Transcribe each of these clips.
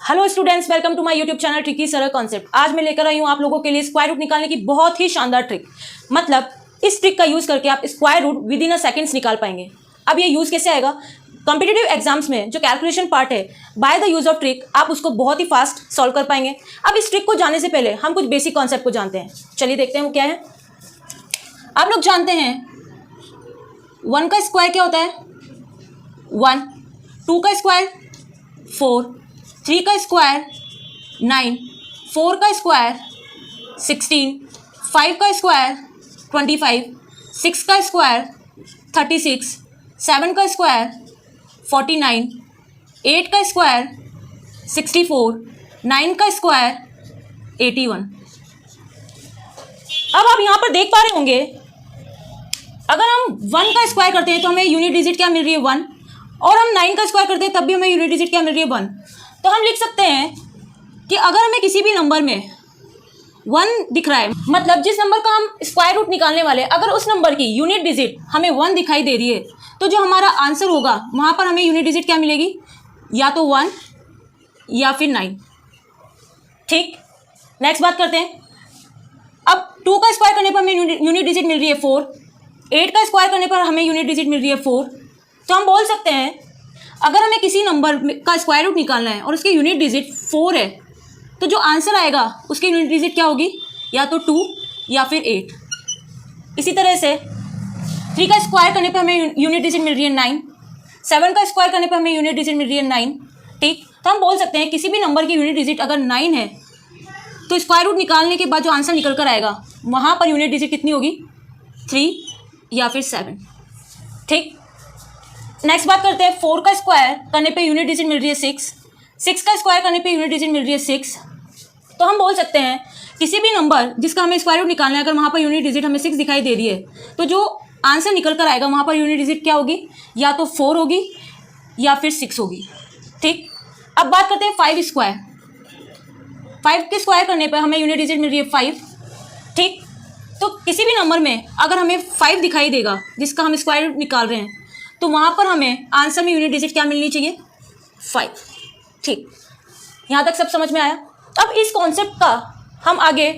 Hello students, welcome to my YouTube channel tricky सरल concept. आज मैं लेकर आई हूँ आप लोगों के लिए स्क्वायर रूट निकालने की बहुत ही शानदार ट्रिक। मतलब इस ट्रिक का यूज करके आप square root within a seconds निकाल पाएंगे। अब ये यूज कैसे आएगा? कॉम्पिटिटिव एग्जाम्स में जो कैलकुलेशन पार्ट है, by the use of trick आप उसको बहुत ही फास्ट सॉल्व कर पाएंगे। अब इस ट्रिक को जानने से पहले हम कुछ बेसिक कॉन्सेप्ट को जानते हैं। चलिए देखते हैं वो क्या है। आप लोग जानते हैं 1 का स्क्वायर क्या होता है? 1, 2 का स्क्वायर 4, 3 का स्क्वायर 9, 4 का स्क्वायर 16, 5 का स्क्वायर 25, 6 का स्क्वायर 36, 7 का स्क्वायर 49, 8 का स्क्वायर 64, 9 का स्क्वायर 81। अब आप यहाँ पर देख पा रहे होंगे, अगर हम 1 का स्क्वायर करते हैं तो हमें यूनिट डिजिट क्या मिल रही है? 1। और हम 9 का स्क्वायर करते हैं तब भी हमें यूनिट डिजिट क्या मिल रही है? 1। तो हम लिख सकते हैं कि अगर हमें किसी भी नंबर में 1 दिख रहा है, मतलब जिस नंबर का हम स्क्वायर रूट निकालने वाले हैं, अगर उस नंबर की यूनिट डिजिट हमें 1 दिखाई दे रही है, तो जो हमारा आंसर होगा वहाँ पर हमें यूनिट डिजिट क्या मिलेगी? या तो 1 या फिर 9। ठीक, नेक्स्ट बात करते हैं। अब 2 का स्क्वायर करने पर हमें यूनिट डिजिट मिल रही है 4, 8 का स्क्वायर करने पर हमें यूनिट डिजिट मिल रही है 4। तो हम बोल सकते हैं अगर हमें किसी नंबर का स्क्वायर रूट निकालना है और उसकी यूनिट डिजिट 4 है, तो जो आंसर आएगा उसकी यूनिट डिजिट क्या होगी? या तो 2 या फिर 8। इसी तरह से 3 का स्क्वायर करने पर हमें यूनिट डिजिट मिल रही है 9, 7 का स्क्वायर करने पर हमें यूनिट डिजिट मिल रही है 9। ठीक, तो हम बोल सकते हैं किसी भी नंबर की यूनिट डिजिट अगर 9 है तो स्क्वायर रूट निकालने के बाद जो आंसर निकल कर आएगा वहाँ पर यूनिट डिजिट कितनी होगी? 3 या फिर 7। ठीक, नेक्स्ट बात करते हैं। 4 का स्क्वायर करने पे यूनिट डिजिट मिल रही है 6, 6 का स्क्वायर करने पे यूनिट डिजिट मिल रही है 6। तो हम बोल सकते हैं किसी भी नंबर जिसका हमें स्क्वायर रूट निकालना है, अगर वहाँ पर यूनिट डिजिट हमें 6 दिखाई दे रही है, तो जो आंसर निकल कर आएगा वहाँ पर यूनिट डिजिट क्या होगी? या तो 4 होगी या फिर 6 होगी। ठीक, अब बात करते हैं 5 स्क्वायर। 5 के स्क्वायर करने पर हमें यूनिट डिजिट मिल रही है 5। ठीक, तो किसी भी नंबर में अगर हमें 5 दिखाई देगा जिसका हम स्क्वायर रूट निकाल रहे हैं, तो वहाँ पर हमें आंसर में यूनिट डिजिट क्या मिलनी चाहिए? 5। ठीक, यहाँ तक सब समझ में आया। अब इस कॉन्सेप्ट का हम आगे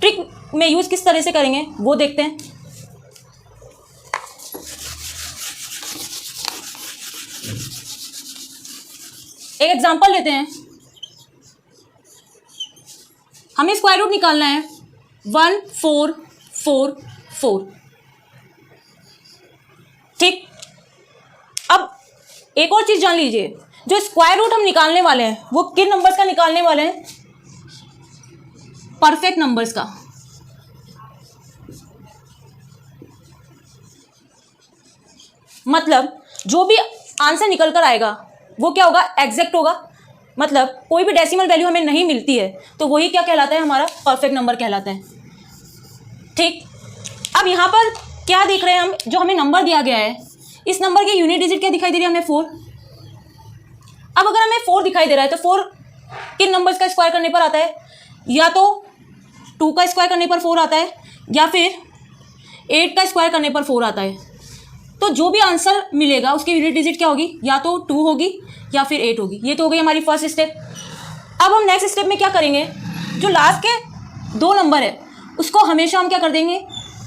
ट्रिक में यूज़ किस तरह से करेंगे वो देखते हैं। एक एग्जांपल लेते हैं। हमें स्क्वायर रूट निकालना है 1 4 4 4। ठीक, अब एक और चीज जान लीजिए, जो स्क्वायर रूट हम निकालने वाले हैं वो किन नंबर्स का निकालने वाले हैं? परफेक्ट नंबर्स का। मतलब जो भी आंसर निकल कर आएगा वो क्या होगा? एग्जैक्ट होगा। मतलब कोई भी डेसिमल वैल्यू हमें नहीं मिलती है तो वही क्या कहलाता है? हमारा परफेक्ट नंबर कहलाता है। ठीक, अब यहाँ पर क्या देख रहे हैं हम? जो हमें नंबर दिया गया है, इस नंबर की यूनिट डिजिट क्या दिखाई दे रही है हमें? 4। अब अगर हमें 4 दिखाई दे रहा है तो 4 किन नंबर्स का स्क्वायर करने पर आता है? या तो 2 का स्क्वायर करने पर 4 आता है या फिर 8 का स्क्वायर करने पर 4 आता है। तो जो भी आंसर मिलेगा उसकी यूनिट डिजिट क्या होगी? या तो 2 होगी या फिर 8 होगी। ये तो हो गई हमारी फर्स्ट स्टेप। अब हम नेक्स्ट स्टेप में क्या करेंगे? जो लास्ट के 2 नंबर है उसको हमेशा हम क्या कर देंगे?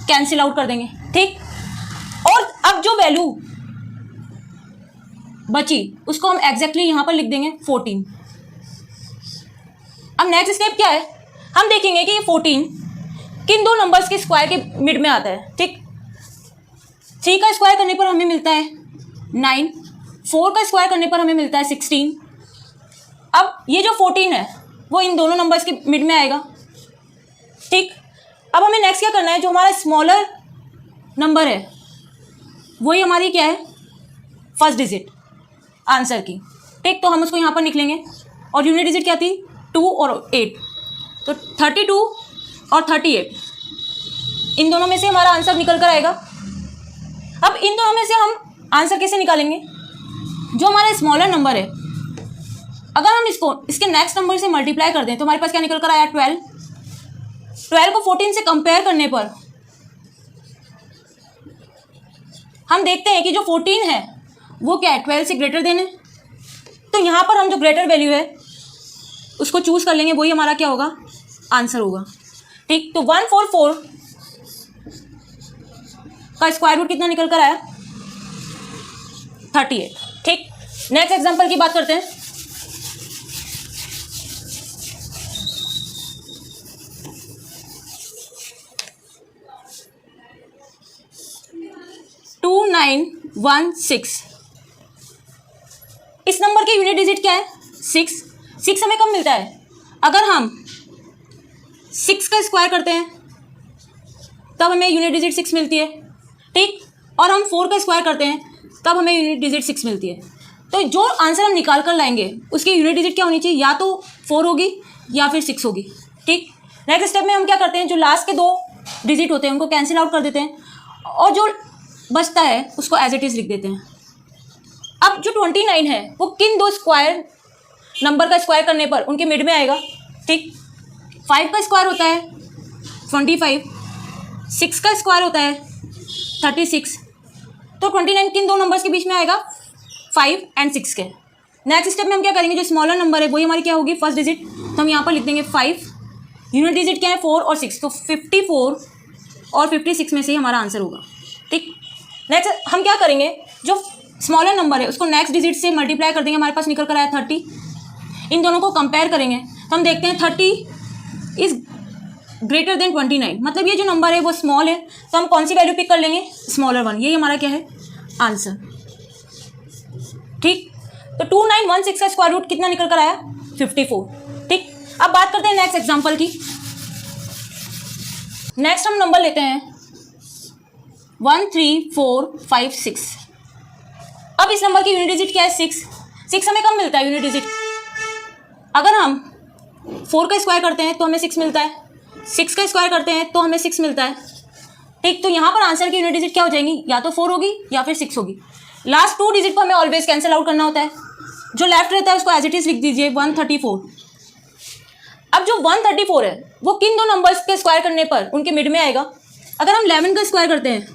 कैंसिल आउट कर देंगे। ठीक, और अब जो वैल्यू बची उसको हम एग्जैक्टली यहाँ पर लिख देंगे 14। अब नेक्स्ट स्टेप क्या है? हम देखेंगे कि ये 14 किन 2 नंबर्स के स्क्वायर के मिड में आता है। ठीक, 3 का स्क्वायर करने पर हमें मिलता है 9, 4 का स्क्वायर करने पर हमें मिलता है 16। अब ये जो 14 है वो इन दोनों नंबर्स के मिड में आएगा। ठीक, अब हमें नेक्स्ट क्या करना है? जो हमारा स्मॉलर नंबर है वही हमारी क्या है? फर्स्ट डिजिट आंसर की। ठीक, तो हम उसको यहाँ पर लिख लेंगे। और यूनिट डिजिट क्या थी? 2 और 8। तो 32 और 38 इन दोनों में से हमारा आंसर निकल कर आएगा। अब इन दोनों में से हम आंसर कैसे निकालेंगे? जो हमारा स्मॉलर नंबर है, अगर हम इसको इसके नेक्स्ट नंबर से मल्टीप्लाई कर दें तो हमारे पास क्या निकल कर आया? 12। 12 को 14 से कंपेयर करने पर हम देखते हैं कि जो 14 है वो क्या है? 12 से ग्रेटर देन है। तो यहाँ पर हम जो ग्रेटर वैल्यू है उसको चूज़ कर लेंगे, वही हमारा क्या होगा, आंसर होगा। ठीक, तो 144 का स्क्वायर रूट कितना निकल कर आया, 38। ठीक, नेक्स्ट एग्जांपल की बात करते हैं। टू 916, इस नंबर के यूनिट डिजिट क्या है, 6 हमें कब मिलता है, अगर हम 6 का स्क्वायर करते हैं तब हमें यूनिट डिजिट 6 मिलती है। ठीक, और हम 4 का स्क्वायर करते हैं तब हमें यूनिट डिजिट 6 मिलती है। तो जो आंसर हम निकाल कर लाएंगे उसकी यूनिट डिजिट क्या होनी चाहिए, या तो 4 होगी या फिर 6 होगी। ठीक, नेक्स्ट स्टेप में हम क्या करते हैं, जो लास्ट के 2 डिजिट होते हैं उनको कैंसिल आउट कर देते हैं और जो बचता है उसको एज इट इज़ लिख देते हैं। अब जो 29 है वो किन 2 स्क्वायर नंबर का स्क्वायर करने पर उनके मिड में आएगा। ठीक, 5 का स्क्वायर होता है 25, 6 का स्क्वायर होता है 36, तो 29 किन 2 नंबर्स के बीच में आएगा, 5 और 6 के। नेक्स्ट स्टेप में हम क्या करेंगे, जो स्मॉलर नंबर है वही हमारी क्या होगी, फर्स्ट डिजिट, तो हम यहाँ पर लिख देंगे 5, यूनिट डिजिट क्या है 4 और 6, तो 54 और 56 में से ही हमारा आंसर होगा। ठीक, नेक्स्ट हम क्या करेंगे, जो स्मॉलर नंबर है उसको नेक्स्ट डिजिट से मल्टीप्लाई कर देंगे, हमारे पास निकल कर आया 30। इन दोनों को कंपेयर करेंगे तो हम देखते हैं 30 इज़ ग्रेटर देन 29, मतलब ये जो नंबर है वो स्मॉल है, तो हम कौन सी वैल्यू पिक कर लेंगे, स्मॉलर वन, यही हमारा क्या है, आंसर। ठीक, तो 2916 का स्क्वायर रूट कितना निकल कर आया, 54। ठीक, अब बात करते हैं नेक्स्ट एग्जांपल की। नेक्स्ट हम नंबर लेते हैं 13456। अब इस नंबर की यूनिट डिजिट क्या है, 6 हमें कब मिलता है यूनिट डिजिट, अगर हम 4 का स्क्वायर करते हैं तो हमें 6 मिलता है, 6 का स्क्वायर करते हैं तो हमें 6 मिलता है। ठीक, तो यहाँ पर आंसर की यूनिट डिजिट क्या हो जाएंगी, या तो 4 होगी या फिर 6 होगी। लास्ट 2 डिजिट को हमें ऑलवेज कैंसिल आउट करना होता है, जो लेफ्ट रहता है उसको एज इट इज लिख दीजिए 134। अब जो 134 है वो किन 2 नंबर्स के स्क्वायर करने पर उनके मिड में आएगा, अगर हम 11 का स्क्वायर करते हैं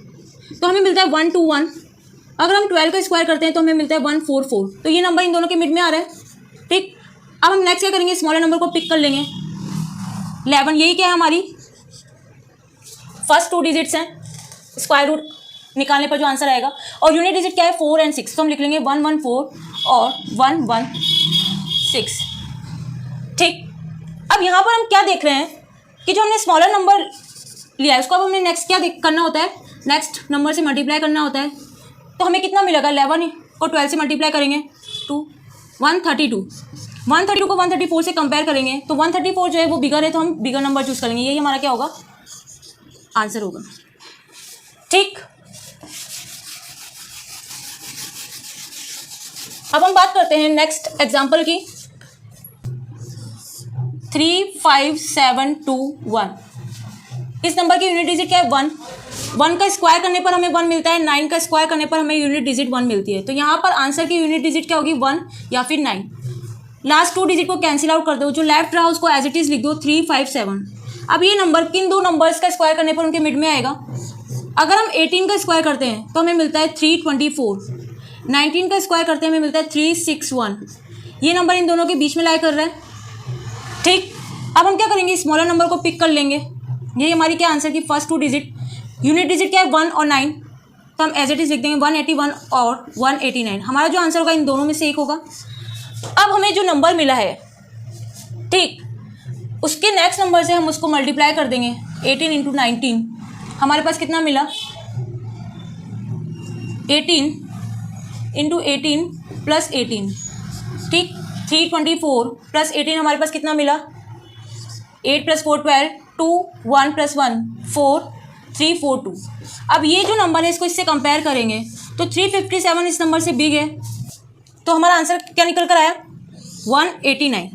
तो हमें मिलता है 121, अगर हम 12 का स्क्वायर करते हैं तो हमें मिलता है 144, तो ये नंबर इन दोनों के मिड में आ रहा है। ठीक, अब हम नेक्स्ट क्या करेंगे, स्मॉलर नंबर को पिक कर लेंगे 11, यही क्या है हमारी फर्स्ट 2 डिजिट्स हैं, स्क्वायर रूट निकालने पर जो आंसर आएगा, और यूनिट डिजिट क्या है 4 और 6, तो हम लिख लेंगे 114 और 116। ठीक, अब यहाँ पर हम क्या देख रहे हैं कि जो हमने स्मॉलर नंबर लिया है उसको अब हमने नेक्स्ट क्या करना होता है, नेक्स्ट नंबर से मल्टीप्लाई करना होता है, तो हमें कितना मिलेगा, 11 को 12 से मल्टीप्लाई करेंगे 132 को 134 से कंपेयर करेंगे तो 134 जो है वो बिगर है, तो हम बिगर नंबर चूज करेंगे, यही हमारा क्या होगा, आंसर होगा। ठीक, अब हम बात करते हैं नेक्स्ट एग्जांपल की, 35721। इस नंबर की यूनिट डिजिट क्या है, 1 का स्क्वायर करने पर हमें 1 मिलता है, 9 का स्क्वायर करने पर हमें यूनिट डिजिट 1 मिलती है, तो यहाँ पर आंसर की यूनिट डिजिट क्या होगी, 1 या फिर 9। लास्ट 2 डिजिट को कैंसिल आउट कर दो, जो लेफ्ट रहा उसको एज इट इज लिख दो 357। अब ये नंबर किन 2 नंबर्स का स्क्वायर करने पर उनके मिड में आएगा, अगर हम 18 का स्क्वायर करते हैं तो हमें मिलता है 324, 19 का स्क्वायर करते हैं हमें मिलता है 361, ये नंबर इन दोनों के बीच में लाई कर रहा है। ठीक, अब हम क्या करेंगे, स्मॉलर नंबर को पिक कर लेंगे, यही हमारी क्या आंसर की फर्स्ट 2 डिजिट, यूनिट डिजिट क्या है 1 और 9, तो हम एज इट इज लिख देंगे 181 और 189, हमारा जो आंसर होगा इन दोनों में से एक होगा। अब हमें जो नंबर मिला है, ठीक, उसके नेक्स्ट नंबर से हम उसको मल्टीप्लाई कर देंगे 18 इंटू 19, हमारे पास कितना मिला, 18 इंटू 18 प्लस 18। ठीक, 324 प्लस 18 हमारे पास कितना मिला, 8 + 4 12, 2 1 + 1 4 342। अब ये जो नंबर है इसको इससे कंपेयर करेंगे तो 357 इस नंबर से बिग है, तो हमारा आंसर क्या निकल कर आया, 189।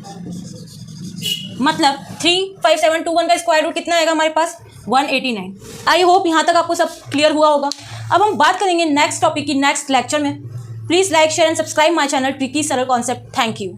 मतलब 35721 का स्क्वायर रूट कितना आएगा हमारे पास, 189। आई होप यहाँ तक आपको सब क्लियर हुआ होगा। अब हम बात करेंगे नेक्स्ट टॉपिक की नेक्स्ट लेक्चर में। Please like share and subscribe my channel tricky सरल कॉन्सेप्ट। Thank you.